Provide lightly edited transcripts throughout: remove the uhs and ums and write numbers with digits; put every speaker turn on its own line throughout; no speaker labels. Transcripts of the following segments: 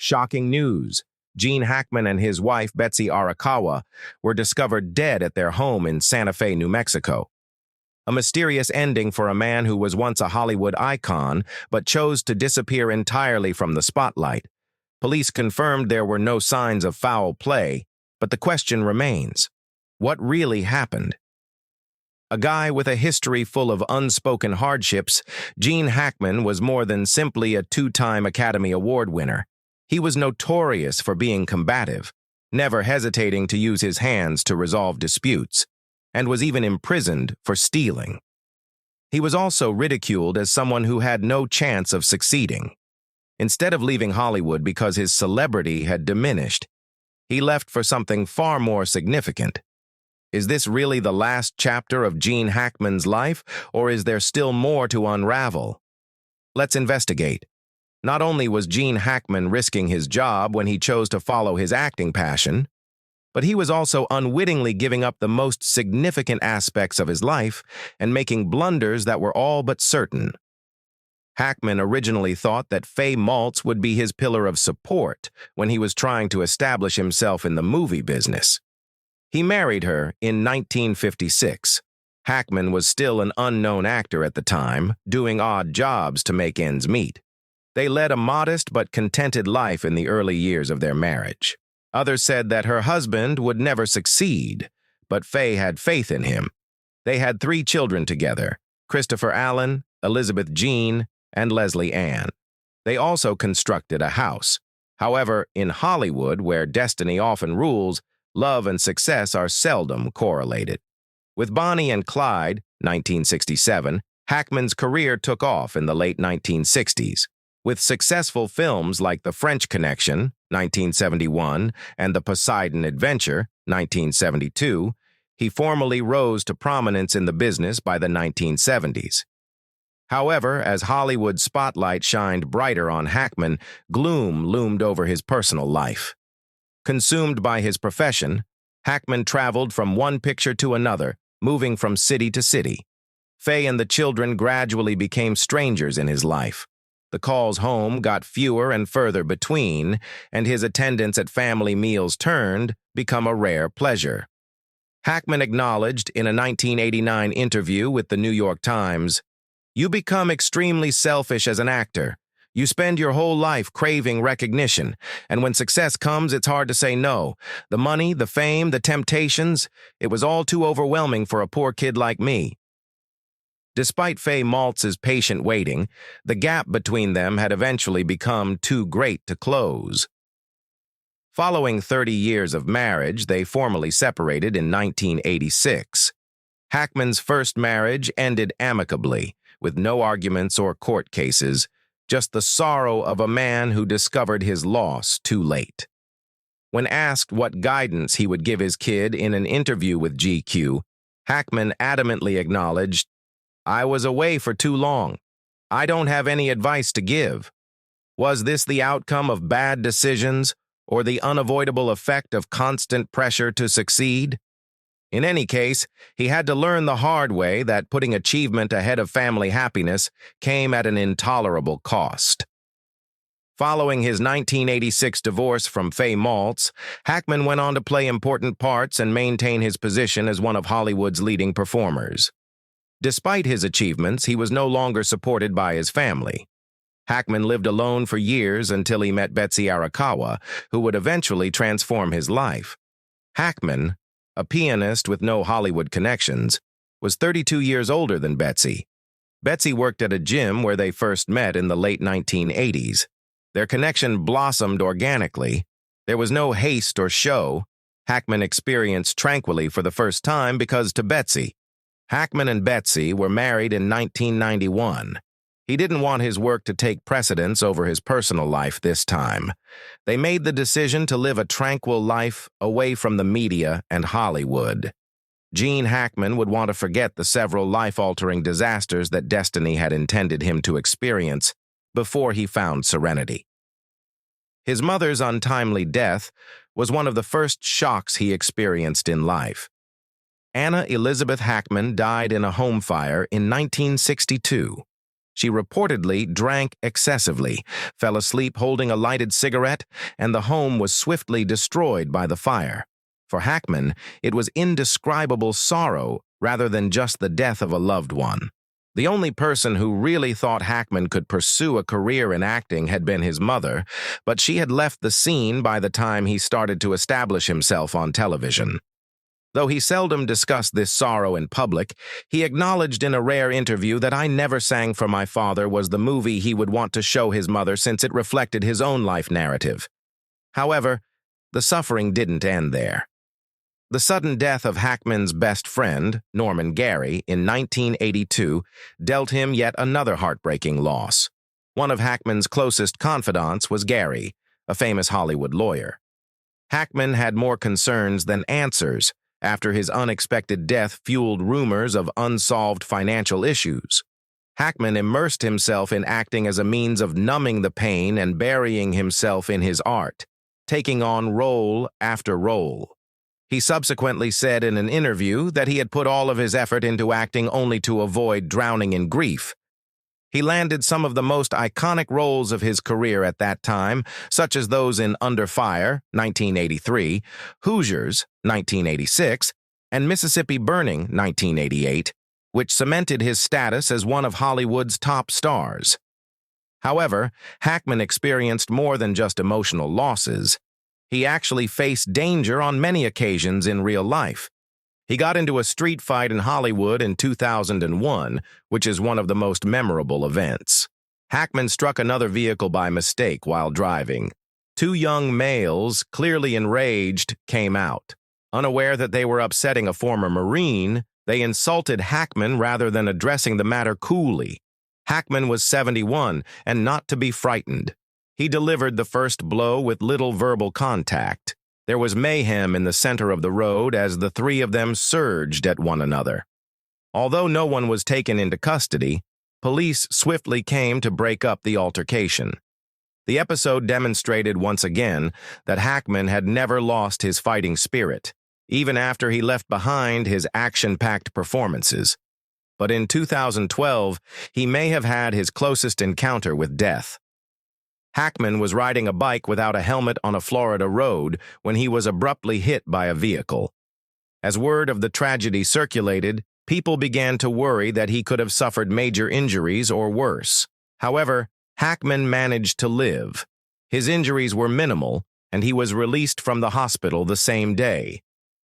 Shocking news. Gene Hackman and his wife, Betsy Arakawa, were discovered dead at their home in Santa Fe, New Mexico. A mysterious ending for a man who was once a Hollywood icon but chose to disappear entirely from the spotlight. Police confirmed there were no signs of foul play, but the question remains: what really happened? A guy with a history full of unspoken hardships, Gene Hackman was more than simply a two-time Academy Award winner. He was notorious for being combative, never hesitating to use his hands to resolve disputes, and was even imprisoned for stealing. He was also ridiculed as someone who had no chance of succeeding. Instead of leaving Hollywood because his celebrity had diminished, he left for something far more significant. Is this really the last chapter of Gene Hackman's life, or is there still more to unravel? Let's investigate. Not only was Gene Hackman risking his job when he chose to follow his acting passion, but he was also unwittingly giving up the most significant aspects of his life and making blunders that were all but certain. Hackman originally thought that Faye Maltz would be his pillar of support when he was trying to establish himself in the movie business. He married her in 1956. Hackman was still an unknown actor at the time, doing odd jobs to make ends meet. They led a modest but contented life in the early years of their marriage. Others said that her husband would never succeed, but Faye had faith in him. They had 3 children together: Christopher Allen, Elizabeth Jean, and Leslie Ann. They also constructed a house. However, in Hollywood, where destiny often rules, love and success are seldom correlated. With Bonnie and Clyde, 1967, Hackman's career took off in the late 1960s. With successful films like The French Connection, 1971, and The Poseidon Adventure, 1972, he formally rose to prominence in the business by the 1970s. However, as Hollywood's spotlight shined brighter on Hackman, gloom loomed over his personal life. Consumed by his profession, Hackman traveled from one picture to another, moving from city to city. Faye and the children gradually became strangers in his life. The calls home got fewer and further between, and his attendance at family meals turned become a rare pleasure. Hackman acknowledged in a 1989 interview with the New York Times, "You become extremely selfish as an actor. You spend your whole life craving recognition, and when success comes, it's hard to say no. The money, the fame, the temptations, it was all too overwhelming for a poor kid like me." Despite Faye Maltz's patient waiting, the gap between them had eventually become too great to close. Following 30 years of marriage, they formally separated in 1986. Hackman's first marriage ended amicably, with no arguments or court cases, just the sorrow of a man who discovered his loss too late. When asked what guidance he would give his kid in an interview with GQ, Hackman adamantly acknowledged, "I was away for too long. I don't have any advice to give." Was this the outcome of bad decisions or the unavoidable effect of constant pressure to succeed? In any case, he had to learn the hard way that putting achievement ahead of family happiness came at an intolerable cost. Following his 1986 divorce from Faye Maltz, Hackman went on to play important parts and maintain his position as one of Hollywood's leading performers. Despite his achievements, he was no longer supported by his family. Hackman lived alone for years until he met Betsy Arakawa, who would eventually transform his life. Hackman, a pianist with no Hollywood connections, was 32 years older than Betsy. Betsy worked at a gym where they first met in the late 1980s. Their connection blossomed organically. There was no haste or show. Hackman experienced tranquility for the first time because to Betsy. Hackman and Betsy were married in 1991. He didn't want his work to take precedence over his personal life this time. They made the decision to live a tranquil life away from the media and Hollywood. Gene Hackman would want to forget the several life-altering disasters that destiny had intended him to experience before he found serenity. His mother's untimely death was one of the first shocks he experienced in life. Anna Elizabeth Hackman died in a home fire in 1962. She reportedly drank excessively, fell asleep holding a lighted cigarette, and the home was swiftly destroyed by the fire. For Hackman, it was indescribable sorrow rather than just the death of a loved one. The only person who really thought Hackman could pursue a career in acting had been his mother, but she had left the scene by the time he started to establish himself on television. Though he seldom discussed this sorrow in public, he acknowledged in a rare interview that "I Never Sang for My Father" was the movie he would want to show his mother since it reflected his own life narrative. However, the suffering didn't end there. The sudden death of Hackman's best friend, Norman Gary, in 1982 dealt him yet another heartbreaking loss. One of Hackman's closest confidants was Gary, a famous Hollywood lawyer. Hackman had more concerns than answers after his unexpected death fueled rumors of unsolved financial issues. Hackman immersed himself in acting as a means of numbing the pain and burying himself in his art, taking on role after role. He subsequently said in an interview that he had put all of his effort into acting only to avoid drowning in grief. He landed some of the most iconic roles of his career at that time, such as those in Under Fire, 1983, Hoosiers, 1986, and Mississippi Burning, 1988, which cemented his status as one of Hollywood's top stars. However, Hackman experienced more than just emotional losses. He actually faced danger on many occasions in real life. He got into a street fight in Hollywood in 2001, which is one of the most memorable events. Hackman struck another vehicle by mistake while driving. Two young males, clearly enraged, came out. Unaware that they were upsetting a former Marine, they insulted Hackman rather than addressing the matter coolly. Hackman was 71 and not to be frightened. He delivered the first blow with little verbal contact. There was mayhem in the center of the road as the three of them surged at one another. Although no one was taken into custody, police swiftly came to break up the altercation. The episode demonstrated once again that Hackman had never lost his fighting spirit, even after he left behind his action-packed performances. But in 2012, he may have had his closest encounter with death. Hackman was riding a bike without a helmet on a Florida road when he was abruptly hit by a vehicle. As word of the tragedy circulated, people began to worry that he could have suffered major injuries or worse. However, Hackman managed to live. His injuries were minimal, and he was released from the hospital the same day.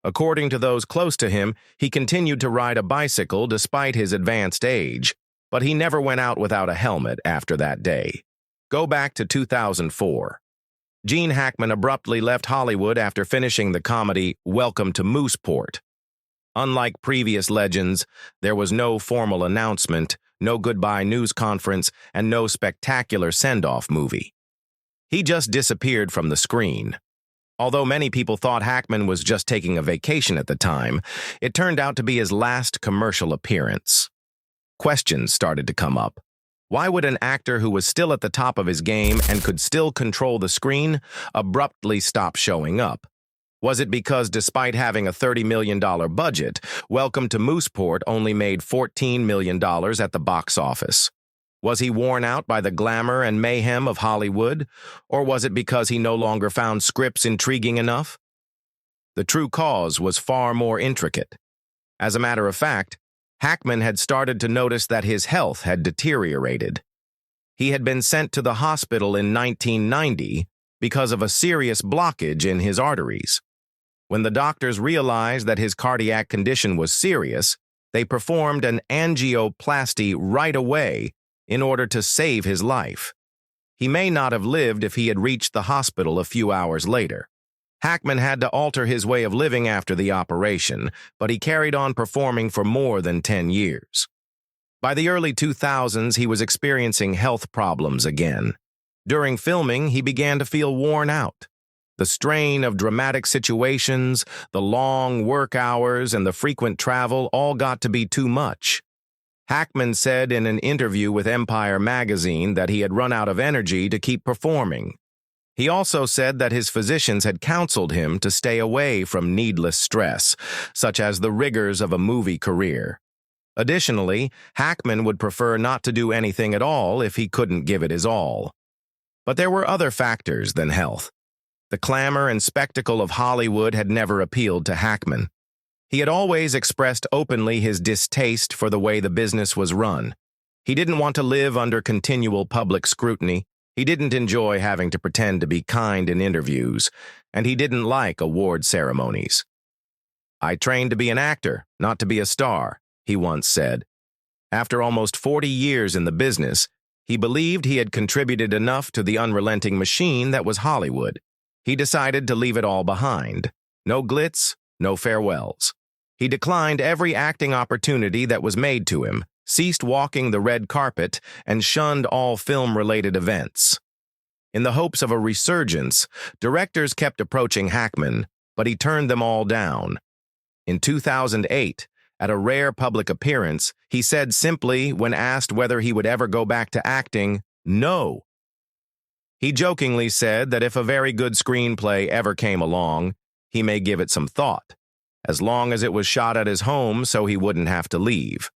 According to those close to him, he continued to ride a bicycle despite his advanced age, but he never went out without a helmet after that day. Go back to 2004. Gene Hackman abruptly left Hollywood after finishing the comedy Welcome to Mooseport. Unlike previous legends, there was no formal announcement, no goodbye news conference, and no spectacular send-off movie. He just disappeared from the screen. Although many people thought Hackman was just taking a vacation at the time, it turned out to be his last commercial appearance. Questions started to come up. Why would an actor who was still at the top of his game and could still control the screen abruptly stop showing up? Was it because despite having a $30 million budget, Welcome to Mooseport only made $14 million at the box office? Was he worn out by the glamour and mayhem of Hollywood? Or was it because he no longer found scripts intriguing enough? The true cause was far more intricate. As a matter of fact, Hackman had started to notice that his health had deteriorated. He had been sent to the hospital in 1990 because of a serious blockage in his arteries. When the doctors realized that his cardiac condition was serious, they performed an angioplasty right away in order to save his life. He may not have lived if he had reached the hospital a few hours later. Hackman had to alter his way of living after the operation, but he carried on performing for more than 10 years. By the early 2000s, he was experiencing health problems again. During filming, he began to feel worn out. The strain of dramatic situations, the long work hours, and the frequent travel all got to be too much. Hackman said in an interview with Empire magazine that he had run out of energy to keep performing. He also said that his physicians had counseled him to stay away from needless stress, such as the rigors of a movie career. Additionally, Hackman would prefer not to do anything at all if he couldn't give it his all. But there were other factors than health. The clamor and spectacle of Hollywood had never appealed to Hackman. He had always expressed openly his distaste for the way the business was run. He didn't want to live under continual public scrutiny. He didn't enjoy having to pretend to be kind in interviews, and he didn't like award ceremonies. "I trained to be an actor, not to be a star," he once said. After almost 40 years in the business, he believed he had contributed enough to the unrelenting machine that was Hollywood. He decided to leave it all behind. No glitz, no farewells. He declined every acting opportunity that was made to him, ceased walking the red carpet, and shunned all film-related events. In the hopes of a resurgence, directors kept approaching Hackman, but he turned them all down. In 2008, at a rare public appearance, he said simply, when asked whether he would ever go back to acting, "No." He jokingly said that if a very good screenplay ever came along, he may give it some thought, as long as it was shot at his home so he wouldn't have to leave.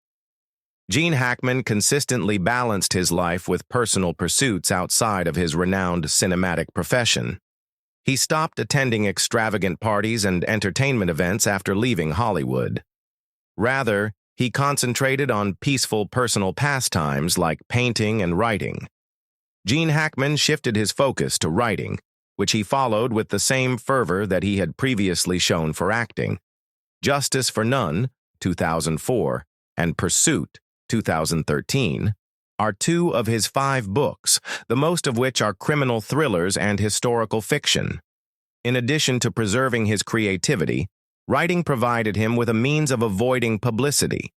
Gene Hackman consistently balanced his life with personal pursuits outside of his renowned cinematic profession. He stopped attending extravagant parties and entertainment events after leaving Hollywood. Rather, he concentrated on peaceful personal pastimes like painting and writing. Gene Hackman shifted his focus to writing, which he followed with the same fervor that he had previously shown for acting. Justice for None, 2004, and Pursuit, 2013, are two of his 5 books, the most of which are criminal thrillers and historical fiction. In addition to preserving his creativity, writing provided him with a means of avoiding publicity.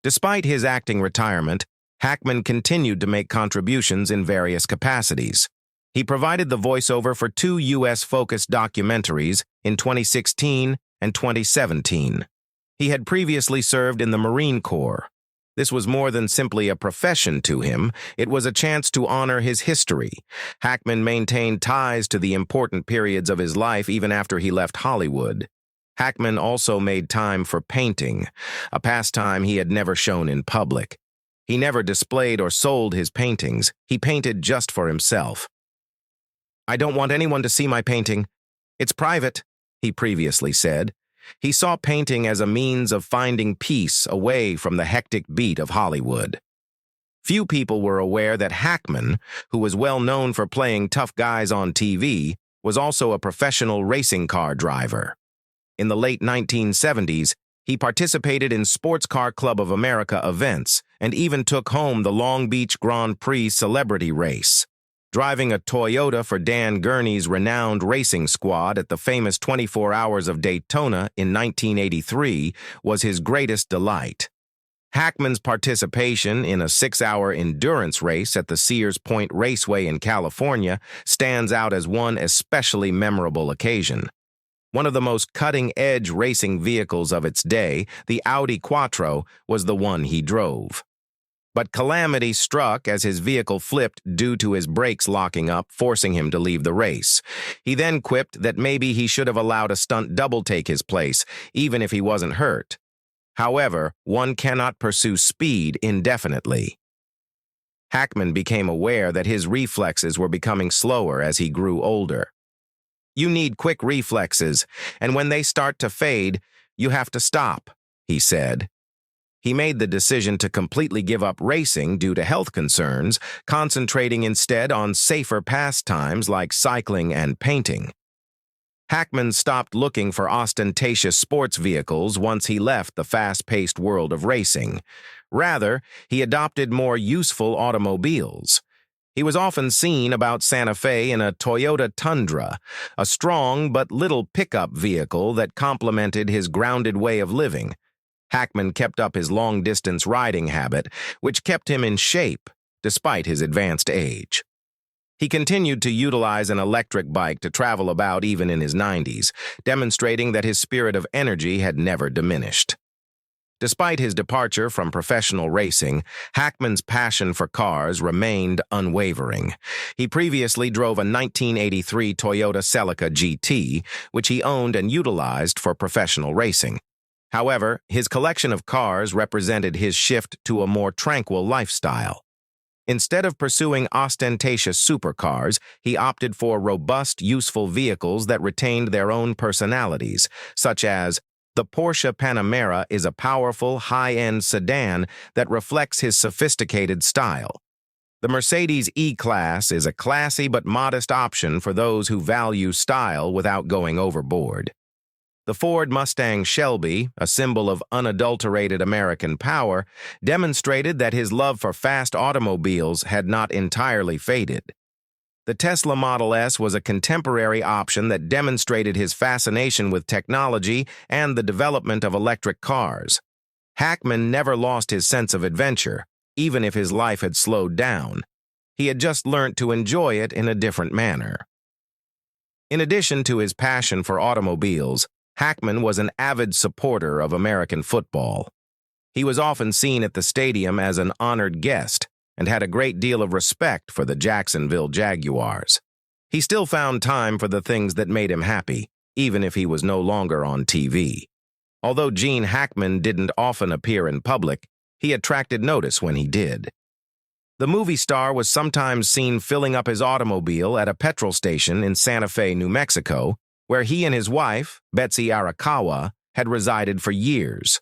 Despite his acting retirement, Hackman continued to make contributions in various capacities. He provided the voiceover for 2 U.S.-focused documentaries in 2016 and 2017. He had previously served in the Marine Corps. This was more than simply a profession to him. It was a chance to honor his history. Hackman maintained ties to the important periods of his life even after he left Hollywood. Hackman also made time for painting, a pastime he had never shown in public. He never displayed or sold his paintings. He painted just for himself. "I don't want anyone to see my painting. It's private," he previously said. He saw painting as a means of finding peace away from the hectic beat of Hollywood. Few people were aware that Hackman, who was well known for playing tough guys on TV, was also a professional racing car driver. In the late 1970s, he participated in Sports Car Club of America events and even took home the Long Beach Grand Prix celebrity race. Driving a Toyota for Dan Gurney's renowned racing squad at the famous 24 Hours of Daytona in 1983 was his greatest delight. Hackman's participation in a 6-hour endurance race at the Sears Point Raceway in California stands out as one especially memorable occasion. One of the most cutting-edge racing vehicles of its day, the Audi Quattro, was the one he drove. But calamity struck as his vehicle flipped due to his brakes locking up, forcing him to leave the race. He then quipped that maybe he should have allowed a stunt double take his place, even if he wasn't hurt. However, one cannot pursue speed indefinitely. Hackman became aware that his reflexes were becoming slower as he grew older. "You need quick reflexes, and when they start to fade, you have to stop," he said. He made the decision to completely give up racing due to health concerns, concentrating instead on safer pastimes like cycling and painting. Hackman stopped looking for ostentatious sports vehicles once he left the fast-paced world of racing. Rather, he adopted more useful automobiles. He was often seen about Santa Fe in a Toyota Tundra, a strong but little pickup vehicle that complemented his grounded way of living. Hackman kept up his long-distance riding habit, which kept him in shape despite his advanced age. He continued to utilize an electric bike to travel about even in his 90s, demonstrating that his spirit of energy had never diminished. Despite his departure from professional racing, Hackman's passion for cars remained unwavering. He previously drove a 1983 Toyota Celica GT, which he owned and utilized for professional racing. However, his collection of cars represented his shift to a more tranquil lifestyle. Instead of pursuing ostentatious supercars, he opted for robust, useful vehicles that retained their own personalities, such as the Porsche Panamera is a powerful, high-end sedan that reflects his sophisticated style. The Mercedes E-Class is a classy but modest option for those who value style without going overboard. The Ford Mustang Shelby, a symbol of unadulterated American power, demonstrated that his love for fast automobiles had not entirely faded. The Tesla Model S was a contemporary option that demonstrated his fascination with technology and the development of electric cars. Hackman never lost his sense of adventure, even if his life had slowed down. He had just learnt to enjoy it in a different manner. In addition to his passion for automobiles, Hackman was an avid supporter of American football. He was often seen at the stadium as an honored guest and had a great deal of respect for the Jacksonville Jaguars. He still found time for the things that made him happy, even if he was no longer on TV. Although Gene Hackman didn't often appear in public, he attracted notice when he did. The movie star was sometimes seen filling up his automobile at a petrol station in Santa Fe, New Mexico, where he and his wife, Betsy Arakawa, had resided for years.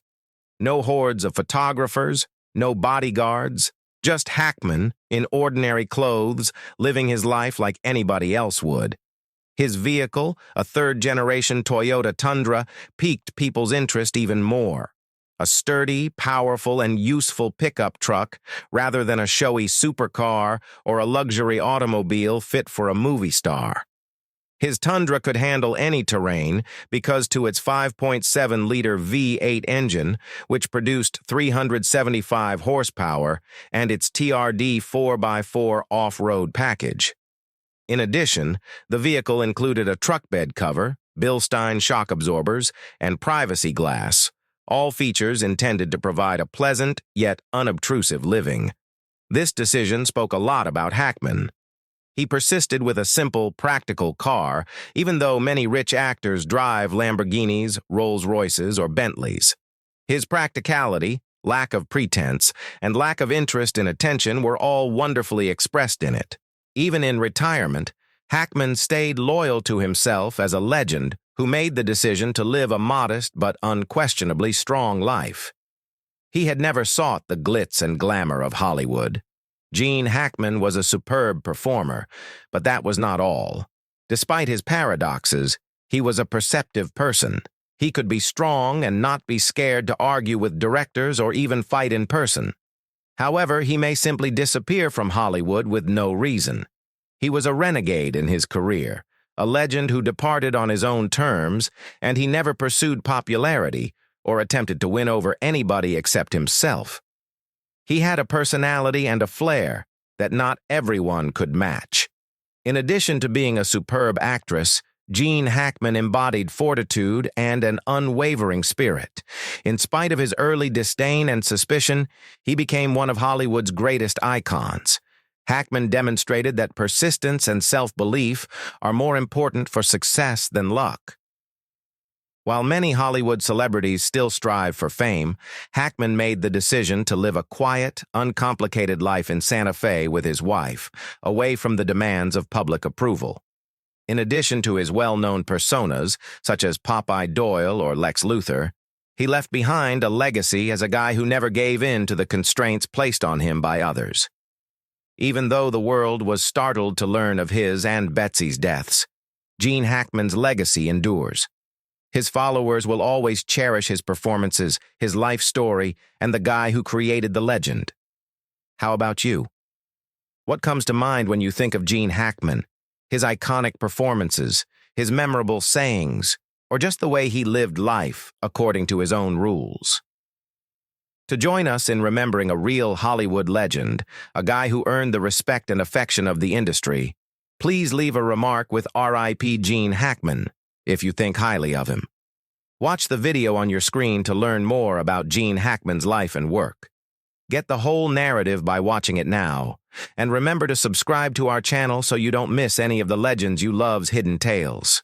No hordes of photographers, no bodyguards, just Hackman, in ordinary clothes, living his life like anybody else would. His vehicle, a third-generation Toyota Tundra, piqued people's interest even more. A sturdy, powerful, and useful pickup truck, rather than a showy supercar or a luxury automobile fit for a movie star. His Tundra could handle any terrain because to its 5.7-liter V8 engine, which produced 375 horsepower, and its TRD 4x4 off-road package. In addition, the vehicle included a truck bed cover, Bilstein shock absorbers, and privacy glass, all features intended to provide a pleasant yet unobtrusive living. This decision spoke a lot about Hackman. He persisted with a simple, practical car, even though many rich actors drive Lamborghinis, Rolls-Royces, or Bentleys. His practicality, lack of pretense, and lack of interest in attention were all wonderfully expressed in it. Even in retirement, Hackman stayed loyal to himself as a legend who made the decision to live a modest but unquestionably strong life. He had never sought the glitz and glamour of Hollywood. Gene Hackman was a superb performer, but that was not all. Despite his paradoxes, he was a perceptive person. He could be strong and not be scared to argue with directors or even fight in person. However, he may simply disappear from Hollywood with no reason. He was a renegade in his career, a legend who departed on his own terms, and he never pursued popularity or attempted to win over anybody except himself. He had a personality and a flair that not everyone could match. In addition to being a superb actress, Gene Hackman embodied fortitude and an unwavering spirit. In spite of his early disdain and suspicion, he became one of Hollywood's greatest icons. Hackman demonstrated that persistence and self-belief are more important for success than luck. While many Hollywood celebrities still strive for fame, Hackman made the decision to live a quiet, uncomplicated life in Santa Fe with his wife, away from the demands of public approval. In addition to his well-known personas, such as Popeye Doyle or Lex Luthor, he left behind a legacy as a guy who never gave in to the constraints placed on him by others. Even though the world was startled to learn of his and Betsy's deaths, Gene Hackman's legacy endures. His followers will always cherish his performances, his life story, and the guy who created the legend. How about you? What comes to mind when you think of Gene Hackman? His iconic performances, his memorable sayings, or just the way he lived life according to his own rules? To join us in remembering a real Hollywood legend, a guy who earned the respect and affection of the industry, please leave a remark with R.I.P. Gene Hackman if you think highly of him. Watch the video on your screen to learn more about Gene Hackman's life and work. Get the whole narrative by watching it now, and remember to subscribe to our channel so you don't miss any of the legends you love's hidden tales.